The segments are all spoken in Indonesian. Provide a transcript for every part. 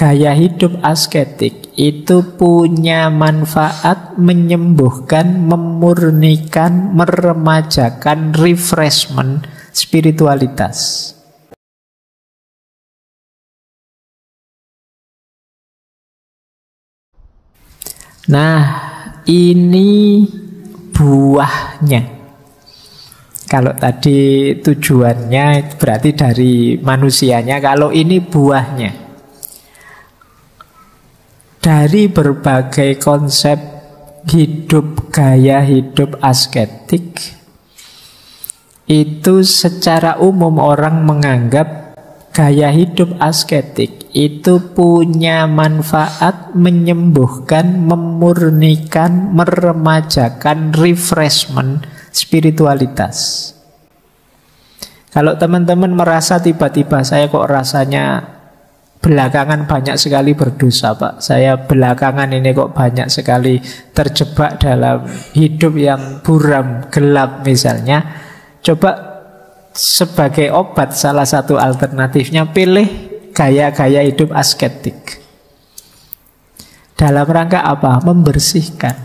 gaya hidup asketik itu punya manfaat menyembuhkan, memurnikan, meremajakan, refreshment spiritualitas. Nah, ini buahnya. Kalau tadi tujuannya berarti dari manusianya, kalau ini buahnya. Dari berbagai konsep hidup, gaya hidup asketik, itu secara umum orang menganggap gaya hidup asketik itu punya manfaat menyembuhkan, memurnikan, meremajakan, refreshment spiritualitas. Kalau teman-teman merasa tiba-tiba saya kok rasanya belakangan banyak sekali berdosa, Pak. Saya belakangan ini kok banyak sekali terjebak dalam hidup yang buram, gelap misalnya. Coba sebagai obat, salah satu alternatifnya pilih gaya-gaya hidup asketik. Dalam rangka apa? Membersihkan,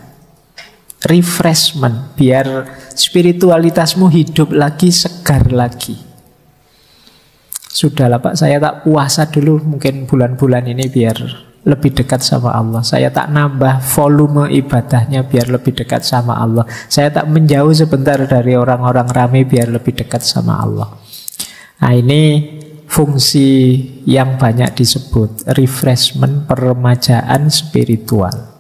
refreshment, biar spiritualitasmu hidup lagi, segar lagi. Sudahlah Pak, saya tak puasa dulu mungkin bulan-bulan ini biar lebih dekat sama Allah. Saya tak nambah volume ibadahnya biar lebih dekat sama Allah. Saya tak menjauh sebentar dari orang-orang ramai biar lebih dekat sama Allah. Nah, ini fungsi yang banyak disebut refreshment, peremajaan spiritual.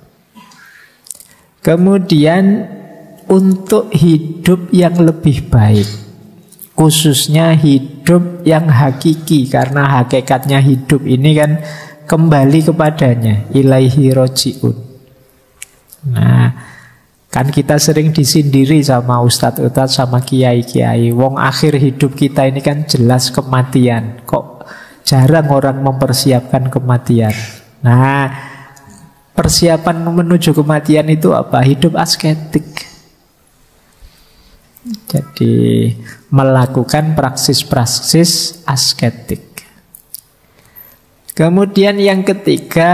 Kemudian untuk hidup yang lebih baik, khususnya hidup yang hakiki, karena hakikatnya hidup ini kan kembali kepadanya, ilaihi roji'un. Nah, kan kita sering disindiri sama ustadz-ustadz, sama kiai-kiai. Wong akhir hidup kita ini kan jelas kematian. Kok jarang orang mempersiapkan kematian? Nah, persiapan menuju kematian itu apa? Hidup asketik. Jadi melakukan praksis-praksis asketik. Kemudian yang ketiga,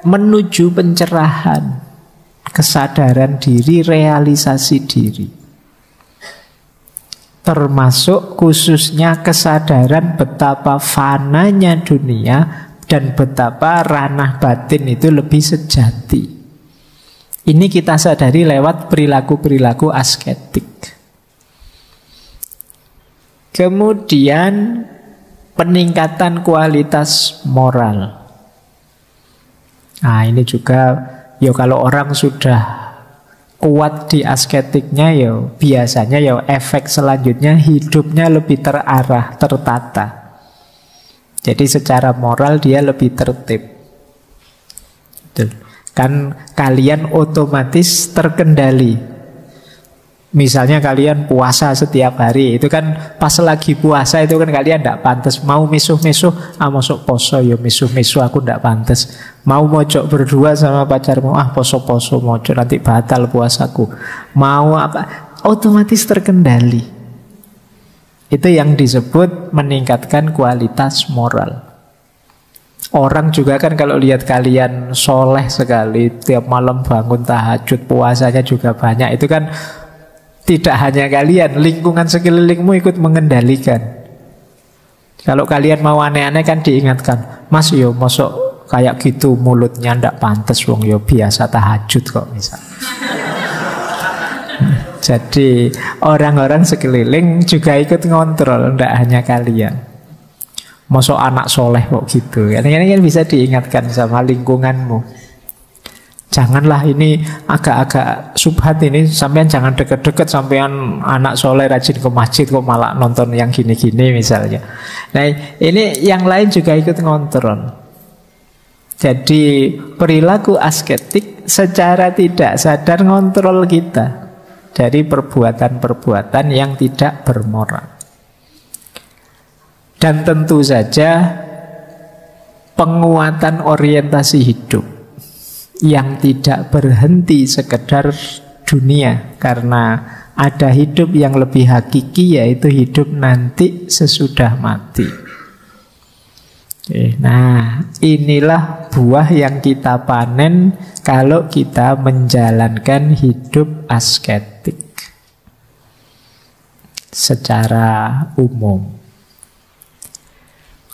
menuju pencerahan, kesadaran diri, realisasi diri. Termasuk khususnya kesadaran betapa fananya dunia dan betapa ranah batin itu lebih sejati. Ini kita sadari lewat perilaku-perilaku asketik. Kemudian peningkatan kualitas moral. Nah, ini juga ya kalau orang sudah kuat di asketiknya, ya biasanya ya efek selanjutnya hidupnya lebih terarah, tertata. Jadi secara moral dia lebih tertib. Kan kalian otomatis terkendali. Misalnya kalian puasa setiap hari, itu kan pas lagi puasa itu kan kalian tidak pantas. Mau misuh-misuh, masuk poso, ya misuh-misuh aku tidak pantas. Mau mojok berdua sama pacarmu, poso-poso mojok, nanti batal puasaku. Mau apa, otomatis terkendali. Itu yang disebut meningkatkan kualitas moral. Orang juga kan kalau lihat kalian soleh sekali, tiap malam bangun tahajud, puasanya juga banyak, itu kan tidak hanya kalian, lingkungan sekelilingmu ikut mengendalikan. Kalau kalian mau aneh-aneh kan diingatkan, Mas yo mosok kayak gitu mulutnya ndak pantas, wong yo biasa tahajud kok misal. Jadi orang-orang sekeliling juga ikut ngontrol, ndak hanya kalian. Mosok anak soleh kok gitu. Ini kan bisa diingatkan sama lingkunganmu. Janganlah ini agak-agak subhat ini, sampean jangan deket-deket, sampean anak soleh rajin ke masjid kok malah nonton yang gini-gini misalnya. Nah, ini yang lain juga ikut ngontrol. Jadi perilaku asketik secara tidak sadar ngontrol kita dari perbuatan-perbuatan yang tidak bermoral. Dan tentu saja penguatan orientasi hidup yang tidak berhenti sekedar dunia, karena ada hidup yang lebih hakiki, yaitu hidup nanti sesudah mati. Nah, inilah buah yang kita panen kalau kita menjalankan hidup asketik secara umum.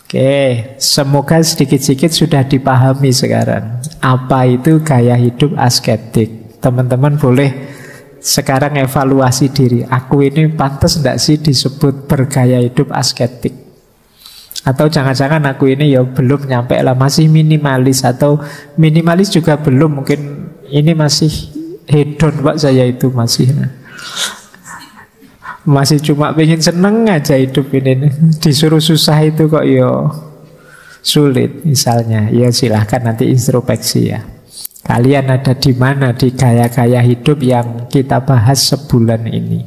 Oke, semoga sedikit-sedikit sudah dipahami sekarang apa itu gaya hidup asketik. Teman-teman boleh sekarang evaluasi diri. Aku ini pantas enggak sih disebut bergaya hidup asketik? Atau jangan-jangan aku ini ya belum nyampe lah, masih minimalis. Atau minimalis juga belum, mungkin ini masih hedon Pak, saya itu masih cuma pengen seneng aja hidup ini. Disuruh susah itu kok ya sulit misalnya. Ya silahkan nanti introspeksi ya. Kalian ada di mana di gaya-gaya hidup yang kita bahas sebulan ini?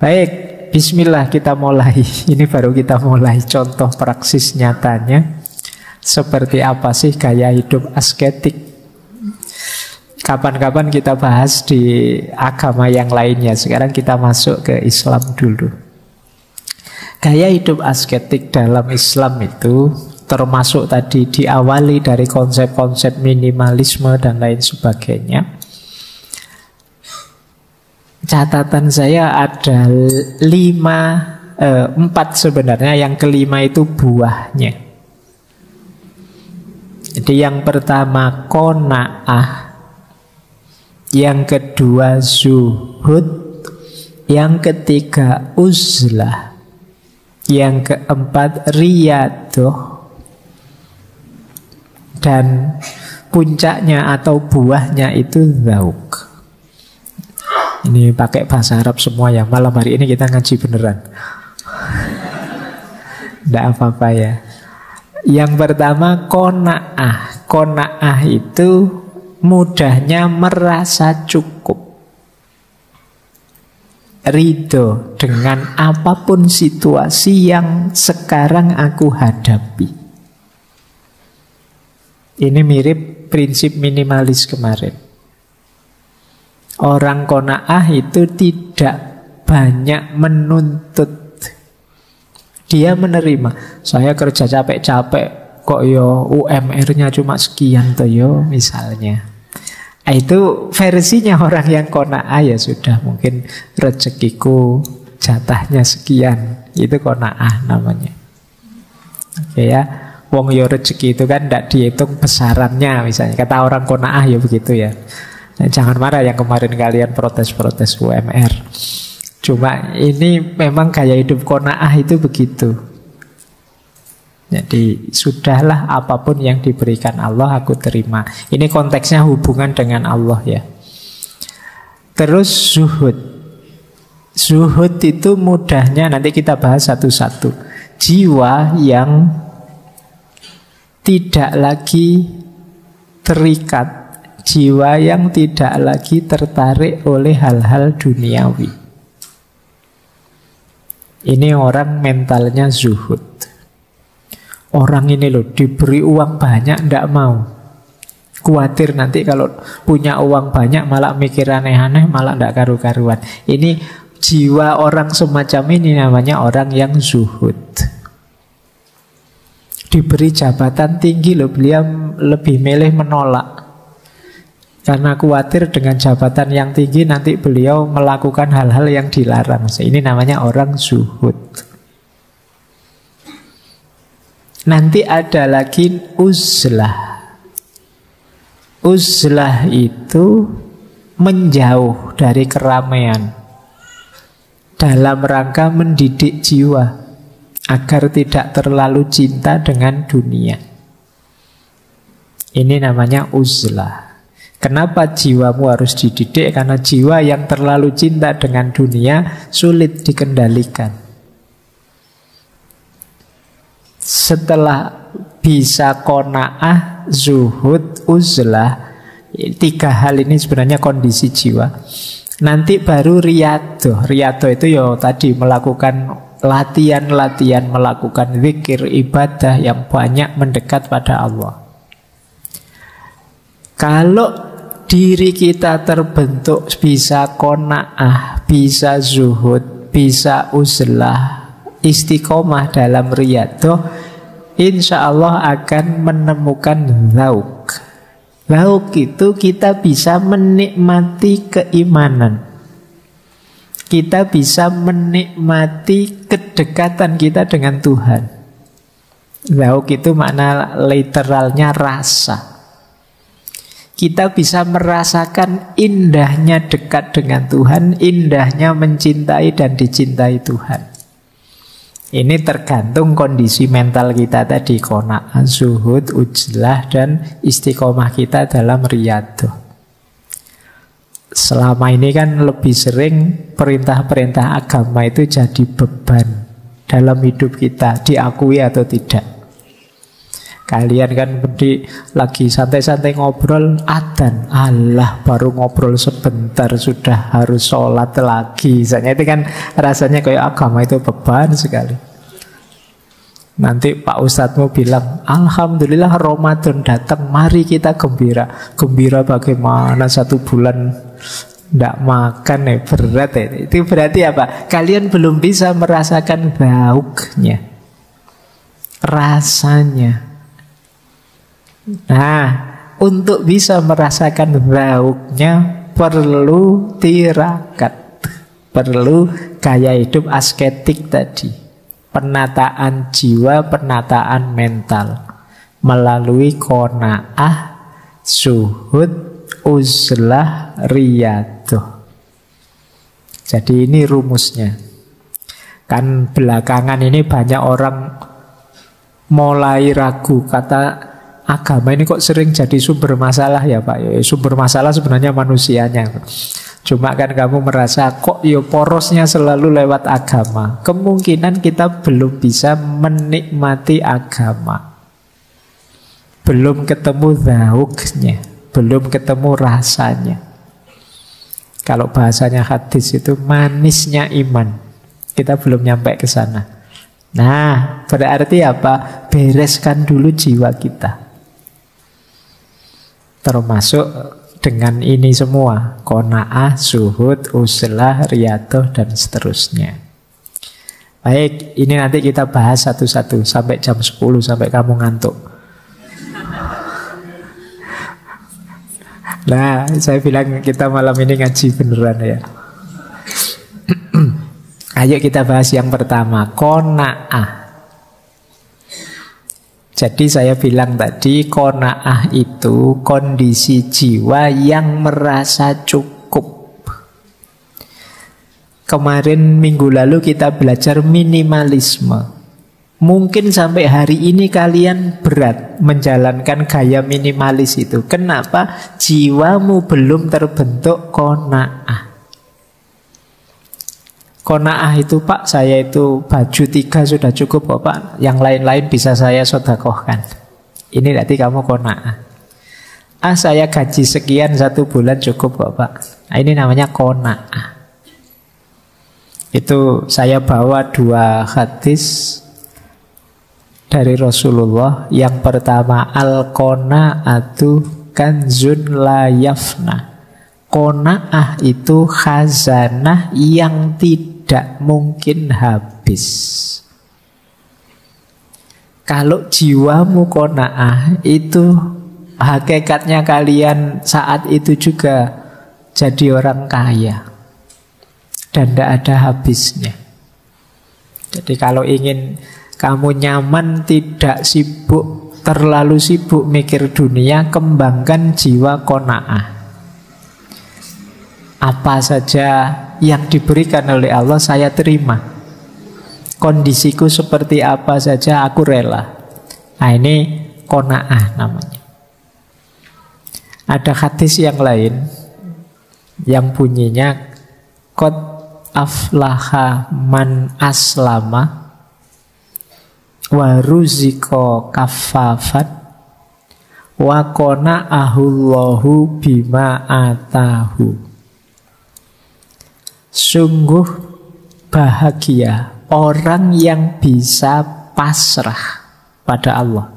Baik, bismillah kita mulai. Ini baru kita mulai contoh praksis nyatanya. Seperti apa sih gaya hidup asketik? Kapan-kapan kita bahas di agama yang lainnya. Sekarang kita masuk ke Islam dulu. Gaya hidup asketik dalam Islam itu termasuk tadi diawali dari konsep-konsep minimalisme dan lain sebagainya. Catatan saya ada 4 sebenarnya. Yang kelima itu buahnya. Jadi yang pertama qanaah, yang kedua zuhud, yang ketiga uzlah, yang keempat riyadoh, dan puncaknya atau buahnya itu zauk. Ini pakai bahasa Arab semua ya. Malam hari ini kita ngaji beneran. Tidak apa-apa ya. Yang pertama qanaah. Qanaah itu mudahnya merasa cukup, ridho dengan apapun situasi yang sekarang aku hadapi. Ini mirip prinsip minimalis kemarin. Orang qanaah itu tidak banyak menuntut. Dia menerima. Saya kerja capek-capek kok yo UMR-nya cuma sekian toh yo misalnya. Itu versinya orang yang qanaah, ya sudah, mungkin rezekiku jatahnya sekian. Itu qanaah namanya. Oke ya. Wong yo rezeki itu kan tidak dihitung besarannya misalnya. Kata orang qanaah ya begitu ya. Nah, jangan marah yang kemarin kalian protes-protes UMR. Cuma ini memang gaya hidup qanaah itu begitu. Jadi sudahlah, apapun yang diberikan Allah aku terima. Ini konteksnya hubungan dengan Allah ya. Terus zuhud. Zuhud itu mudahnya nanti kita bahas satu-satu. Jiwa yang tidak lagi terikat, jiwa yang tidak lagi tertarik oleh hal-hal duniawi. Ini orang mentalnya zuhud. Orang ini loh diberi uang banyak ndak mau. Khawatir nanti kalau punya uang banyak malah mikir aneh-aneh, malah ndak karu-karuan. Ini jiwa orang semacam ini namanya orang yang zuhud. Diberi jabatan tinggi loh, beliau lebih milih menolak. Karena khawatir dengan jabatan yang tinggi nanti beliau melakukan hal-hal yang dilarang. Ini namanya orang zuhud. Nanti ada lagi uzlah. Uzlah itu menjauh dari keramaian dalam rangka mendidik jiwa agar tidak terlalu cinta dengan dunia. Ini namanya uzlah. Kenapa jiwamu harus dididik? Karena jiwa yang terlalu cinta dengan dunia sulit dikendalikan. Setelah bisa qanaah, zuhud, uzlah, 3 hal ini sebenarnya kondisi jiwa. Nanti baru riyadoh. Riyadoh itu ya tadi melakukan latihan-latihan, melakukan zikir, ibadah yang banyak mendekat pada Allah. Kalau diri kita terbentuk bisa qanaah, bisa zuhud, bisa uzlah, istiqomah dalam riyadoh, insya Allah akan menemukan zauk. Zauk itu kita bisa menikmati keimanan. Kita bisa menikmati kedekatan kita dengan Tuhan. Zauk itu makna literalnya rasa. Kita bisa merasakan indahnya dekat dengan Tuhan, indahnya mencintai dan dicintai Tuhan. Ini tergantung kondisi mental kita tadi, qanaah, zuhud, ujlah, dan istiqomah kita dalam riyadhah. Selama ini kan lebih sering perintah-perintah agama itu jadi beban dalam hidup kita, diakui atau tidak. Kalian kan lagi santai-santai ngobrol, adzan, Allah baru ngobrol sebentar sudah harus sholat lagi. Misalnya itu kan rasanya kayak agama itu beban sekali. Nanti Pak Ustadzmu bilang, Alhamdulillah Ramadan datang, mari kita gembira. Gembira bagaimana 1 bulan tidak makan, berat ya. Itu berarti apa? Kalian belum bisa merasakan zauknya, rasanya. Nah, untuk bisa merasakan zauknya perlu tirakat, perlu gaya hidup asketik tadi, penataan jiwa, penataan mental melalui qanaah, zuhud, uzlah, riyadhah. Jadi ini rumusnya. Kan belakangan ini banyak orang mulai ragu, kata agama ini kok sering jadi sumber masalah ya Pak. Ya, sumber masalah sebenarnya manusianya. Cuma kan kamu merasa kok porosnya selalu lewat agama. Kemungkinan kita belum bisa menikmati agama. Belum ketemu zauknya, belum ketemu rasanya. Kalau bahasanya hadis itu manisnya iman. Kita belum nyampe ke sana. Nah, berarti apa? Bereskan dulu jiwa kita. Termasuk dengan ini semua, qanaah, zuhud, uzlah, riyadhah, dan seterusnya. Baik, ini nanti kita bahas satu-satu sampai jam 10, sampai kamu ngantuk. Nah, saya bilang kita malam ini ngaji beneran ya. Ayo kita bahas yang pertama, qanaah. Jadi saya bilang tadi, qanaah itu kondisi jiwa yang merasa cukup. Kemarin minggu lalu kita belajar minimalisme. Mungkin sampai hari ini kalian berat menjalankan gaya minimalis itu. Kenapa? Jiwamu belum terbentuk qanaah. Qanaah itu, Pak, saya itu baju 3 sudah cukup kok Pak, yang lain-lain bisa saya sedekahkan. Ini berarti kamu qanaah. Saya gaji sekian 1 bulan cukup kok Pak. Nah, ini namanya qanaah. Itu saya bawa 2 hadis dari Rasulullah. Yang pertama, al-qanaatu kanzun la yafna. Qanaah itu khazanah yang tidak mungkin habis. Kalau jiwamu qanaah, itu hakikatnya kalian saat itu juga jadi orang kaya dan tidak ada habisnya. Jadi kalau ingin kamu nyaman, tidak sibuk, terlalu sibuk mikir dunia, kembangkan jiwa qanaah. Apa saja yang diberikan oleh Allah saya terima. Kondisiku seperti apa saja aku rela. Nah, ini qanaah namanya. Ada hadis yang lain yang bunyinya qad aflaha man aslama wa ruziqa kaffafan wa qana'ahullahu bima atahu. Sungguh bahagia orang yang bisa pasrah pada Allah.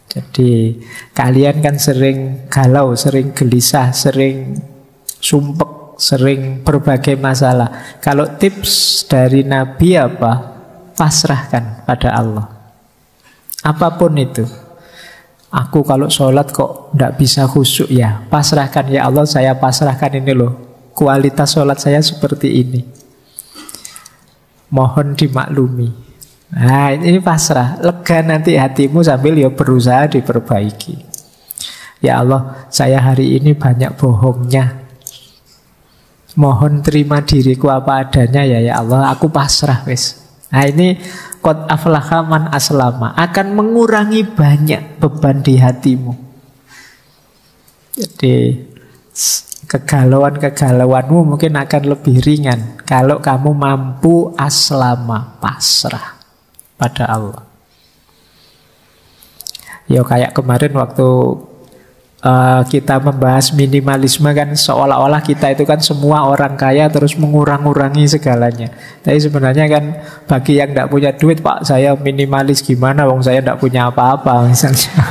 Jadi kalian kan sering galau, sering gelisah, sering sumpek, sering berbagai masalah. Kalau tips dari Nabi apa? Pasrahkan pada Allah. Apapun itu. Aku kalau sholat kok tidak bisa khusyuk, ya pasrahkan ya Allah, saya pasrahkan ini loh. Kualitas sholat saya seperti ini. Mohon dimaklumi. Nah ini pasrah. Lega nanti hatimu sambil ya berusaha diperbaiki. Ya Allah, saya hari ini banyak bohongnya. Mohon terima diriku apa adanya ya Allah, aku pasrah wis. Nah ini qad aflaha man aslama, akan mengurangi banyak beban di hatimu. Jadi kegalauan-kegalauanmu mungkin akan lebih ringan kalau kamu mampu aslama, pasrah pada Allah. Ya kayak kemarin waktu kita membahas minimalisme kan, seolah-olah kita itu kan semua orang kaya terus mengurang-urangi segalanya. Tapi sebenarnya kan bagi yang tidak punya duit, Pak saya minimalis gimana, wong saya tidak punya apa-apa misalnya.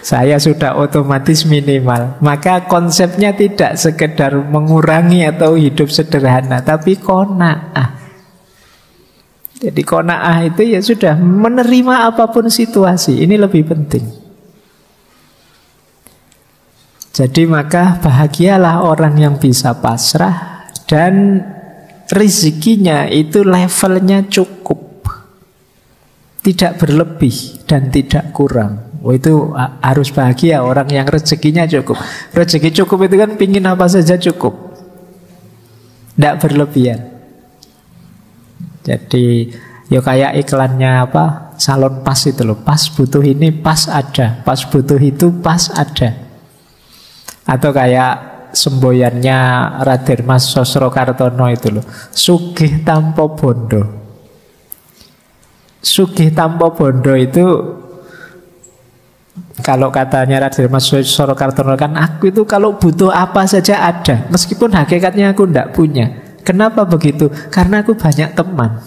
Saya sudah otomatis minimal. Maka konsepnya tidak sekedar mengurangi atau hidup sederhana, tapi qanaah. Jadi qanaah itu ya sudah menerima apapun situasi. Ini lebih penting. Jadi maka bahagialah orang yang bisa pasrah dan rezekinya itu levelnya cukup. Tidak berlebih dan tidak kurang. Itu harus bahagia orang yang rezekinya cukup. Rezeki cukup itu kan pingin apa saja cukup. Tidak berlebihan. Jadi ya kayak iklannya apa, salon pas itu loh. Pas butuh ini pas ada, pas butuh itu pas ada. Atau kayak semboyannya Raden Mas Sosrokartono itu loh, sugih tanpa bondo. Sugih tanpa bondo itu kalau katanya Raden Mas Sosrokartono kan, aku itu kalau butuh apa saja ada, meskipun hakikatnya aku tidak punya. Kenapa begitu? Karena aku banyak teman.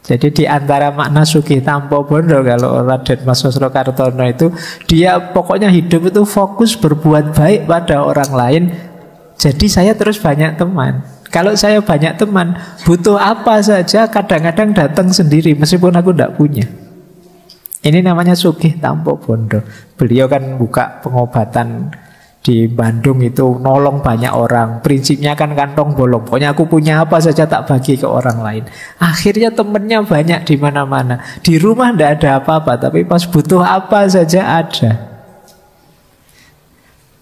Jadi di antara makna sugih tanpa bondo kalau Raden Mas Sosrokartono itu, dia pokoknya hidup itu fokus berbuat baik pada orang lain. Jadi saya terus banyak teman. Kalau saya banyak teman, butuh apa saja kadang-kadang datang sendiri meskipun aku tidak punya. Ini namanya sugih tanpa bondo. Beliau kan buka pengobatan di Bandung itu, nolong banyak orang. Prinsipnya kan kantong bolong. Pokoknya aku punya apa saja tak bagi ke orang lain. Akhirnya temennya banyak di mana-mana. Di rumah tidak ada apa-apa, tapi pas butuh apa saja ada.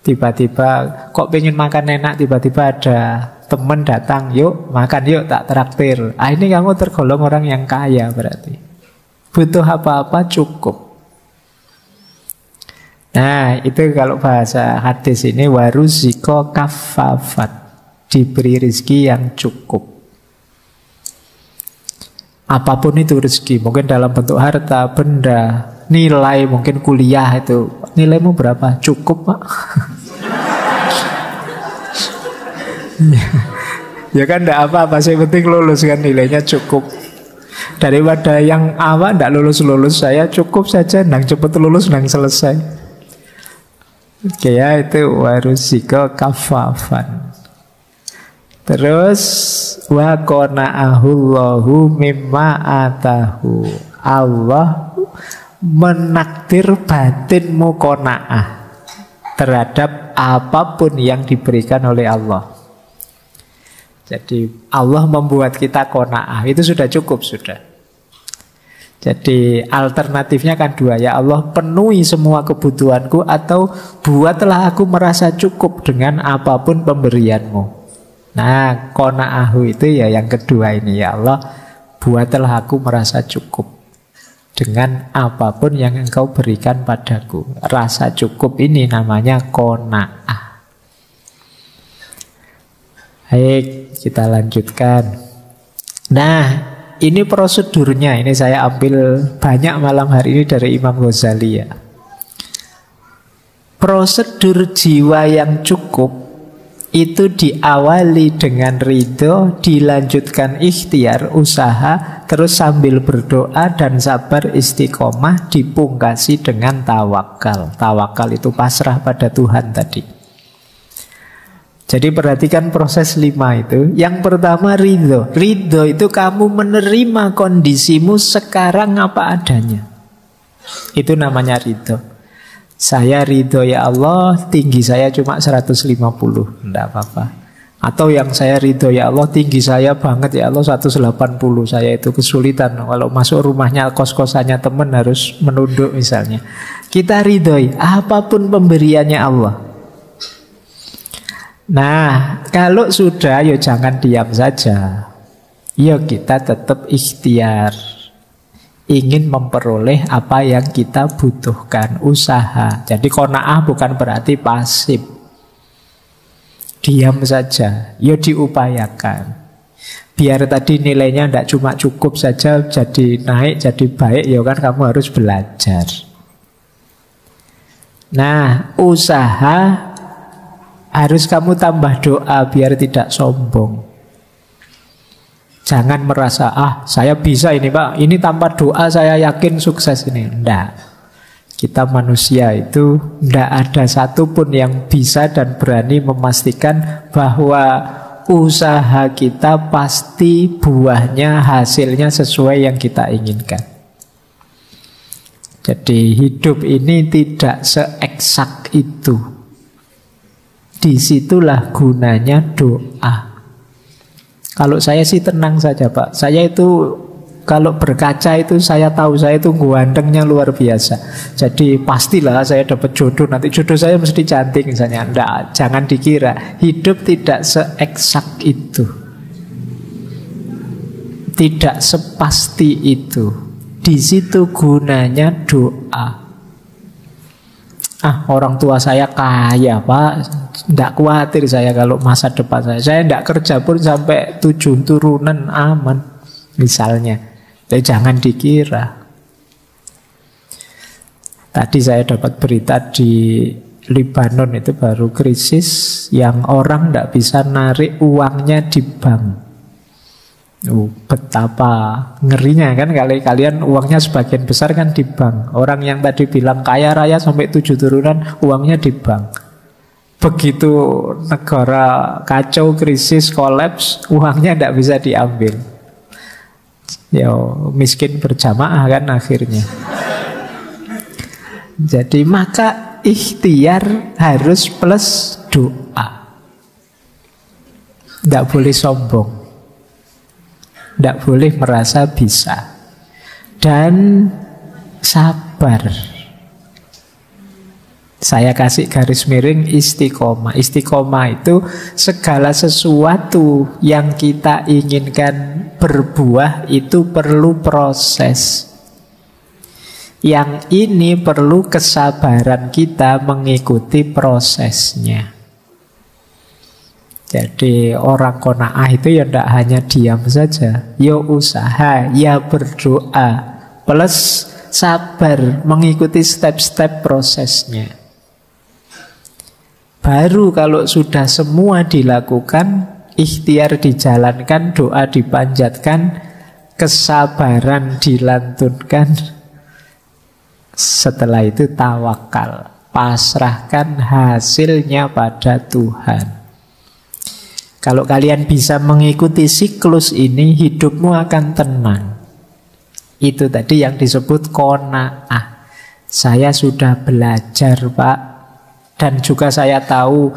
Tiba-tiba kok pengen makan enak, tiba-tiba ada temen datang, yuk makan yuk tak traktir. Ini kamu tergolong orang yang kaya berarti. Butuh apa-apa cukup. Nah itu kalau bahasa hadis ini waruziko kafafat, diberi rezeki yang cukup. Apapun itu rezeki, mungkin dalam bentuk harta, benda, nilai, mungkin kuliah itu. Nilaimu berapa? Cukup Pak. Ya kan enggak apa-apa, yang penting lulus kan, nilainya cukup. Daripada yang awak enggak lulus-lulus, saya cukup saja, nang cepet lulus, nang selesai. Oke ya, itu waruziko kafafan. Terus wa qana'ahullahu mimma atahu. Allah menakdir batinmu qanaah terhadap apapun yang diberikan oleh Allah. Jadi Allah membuat kita qanaah, itu sudah cukup sudah. Jadi alternatifnya kan dua, ya Allah penuhi semua kebutuhanku, atau buatlah aku merasa cukup dengan apapun pemberianmu. Nah qana'ahu itu ya yang kedua ini, ya Allah buatlah aku merasa cukup dengan apapun yang engkau berikan padaku. Rasa cukup ini namanya qanaah. Baik, kita lanjutkan. Nah ini prosedurnya, ini saya ambil banyak malam hari ini dari Imam Ghazali ya. Prosedur jiwa yang cukup itu diawali dengan ridho, dilanjutkan ikhtiar, usaha, terus sambil berdoa dan sabar istiqomah, dipungkasi dengan tawakal. Tawakal itu pasrah pada Tuhan tadi. Jadi perhatikan proses 5 itu. Yang pertama ridho. Ridho itu kamu menerima kondisimu sekarang apa adanya. Itu namanya ridho. Saya ridho ya Allah, tinggi saya cuma 150, tidak apa-apa. Atau yang saya ridho ya Allah, tinggi saya banget ya Allah 180, saya itu kesulitan. Kalau masuk rumahnya kos-kosannya teman harus menunduk misalnya. Kita ridhoi apapun pemberiannya Allah. Nah, kalau sudah, ya jangan diam saja. Ya kita tetap ikhtiar. Ingin memperoleh apa yang kita butuhkan, usaha. Jadi qanaah bukan berarti pasif. Diam saja, ya diupayakan. Biar tadi nilainya tidak cuma cukup saja, jadi naik, jadi baik, ya kan kamu harus belajar. Nah, usaha harus kamu tambah doa biar tidak sombong. Jangan merasa, saya bisa ini Pak, ini tanpa doa saya yakin sukses ini. Enggak. Kita manusia itu enggak ada satupun yang bisa dan berani memastikan bahwa usaha kita pasti buahnya, hasilnya sesuai yang kita inginkan. Jadi hidup ini tidak seeksak itu. Disitulah gunanya doa. Kalau saya sih tenang saja Pak. Saya itu kalau berkaca itu saya tahu saya itu gantengnya luar biasa. Jadi pastilah saya dapat jodoh. Nanti jodoh saya mesti cantik misalnya. Enggak, jangan dikira. Hidup tidak seeksak itu. Tidak sepasti itu. Di situ gunanya doa. Orang tua saya kaya Pak, tidak khawatir saya kalau masa depan saya tidak kerja pun sampai 7 turunan aman misalnya. Jadi jangan dikira. Tadi saya dapat berita di Lebanon itu baru krisis yang orang tidak bisa narik uangnya di bank. Betapa ngerinya kan, kalian uangnya sebagian besar kan di bank. Orang yang tadi bilang kaya raya sampai 7 turunan uangnya di bank. Begitu negara kacau, krisis, kolaps, uangnya tidak bisa diambil. Ya miskin berjamaah kan akhirnya. Jadi maka ikhtiar harus plus doa. Tidak boleh sombong. Tidak boleh merasa bisa. Dan sabar. Saya kasih garis miring istiqomah. Istiqomah itu segala sesuatu yang kita inginkan berbuah itu perlu proses. Yang ini perlu kesabaran kita mengikuti prosesnya. Jadi orang qanaah itu ya tidak hanya diam saja, ya usaha, ya berdoa, plus sabar mengikuti step-step prosesnya. Baru kalau sudah semua dilakukan, ikhtiar dijalankan, doa dipanjatkan, kesabaran dilantunkan, setelah itu tawakal, pasrahkan hasilnya pada Tuhan. Kalau kalian bisa mengikuti siklus ini, hidupmu akan tenang. Itu tadi yang disebut qanaah. Saya sudah belajar Pak, dan juga saya tahu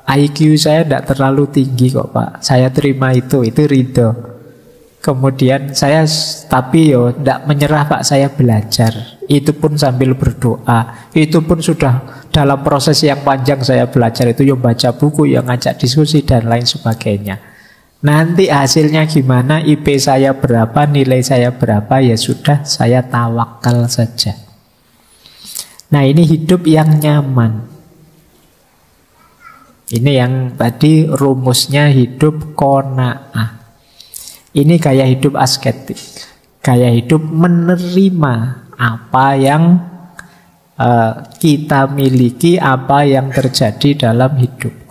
IQ saya tidak terlalu tinggi kok Pak. Saya terima itu ridho. Kemudian saya tapi tidak menyerah Pak, saya belajar. Itu pun sambil berdoa. Itu pun sudah dalam proses yang panjang saya belajar itu, yang baca buku, yang ngajak diskusi dan lain sebagainya. Nanti hasilnya gimana, IP saya berapa, nilai saya berapa, ya sudah saya tawakal saja. Nah ini hidup yang nyaman. Ini yang tadi rumusnya hidup qanaah. Ini gaya hidup asketik. Gaya hidup menerima apa yang kita miliki, apa yang terjadi dalam hidup.